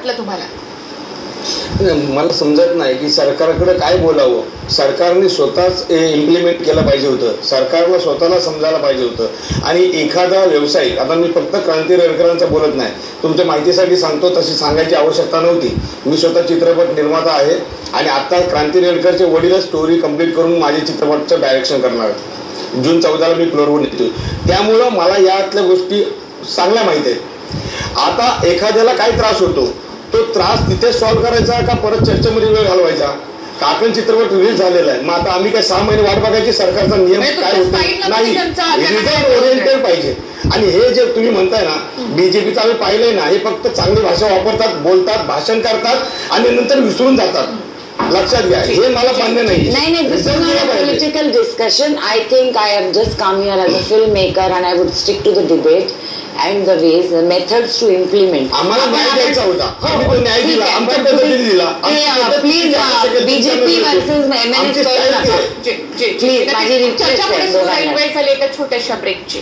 वाटलं तुम्हाला? मला समजत नाही की सरकारकडे काय बोलावं. सरकारने स्वतःच इम्प्लिमेंट केलं पाहिजे होतं. सरकारला स्वतःला समजायला पाहिजे होतं. आणि एखादा व्यावसायिक, आता मी फक्त क्रांती रेडकरांचं बोलत नाही, तुमच्या माहितीसाठी सांगतो, तशी सांगायची आवश्यकता नव्हती. मी स्वतः चित्रपट निर्माता आहे आणि आता क्रांती रेडकरचे वडीलच स्टोरी कंप्लीट करून माझे चित्रपटचं डायरेक्शन करणार आहेत. जून 14 मी फ्लोरवर निघतो. त्यामुळं मला यातल्या गोष्टी चांगल्या माहिती आहेत. आता एखाद्याला काय त्रास होतो, तो त्रास तिथे सॉल्व्ह करायचा का परत चर्चेमध्ये वेळ घालवायचा? काकण चित्रपट रिलीज झालेला आहे, मग आता आम्ही काय 6 महिने वाट बघायची? सरकारचा नियम काय होतो? नाही, रिझल्ट ओरिएंटेड पाहिजे. आणि हे जे तुम्ही म्हणताय ना, बीजेपीचं आम्ही पाहिलंय ना, हे फक्त चांगली भाषा वापरतात, बोलतात, भाषण करतात आणि नंतर विसरून जातात. लक्षात घ्या, हे मला मान्य नाही. This is not a political discussion. I think I have just come here as a filmmaker and I would stick to the debate and the ways, the methods to implement. आम्हाला न्याय द्यायचा होता, आम्ही तो न्याय दिला, आमच्या पद्धतीने दिला. Please BJP versus MNS please माझी रिक्वेस्ट आहे. छोट्याशा ब्रेकची.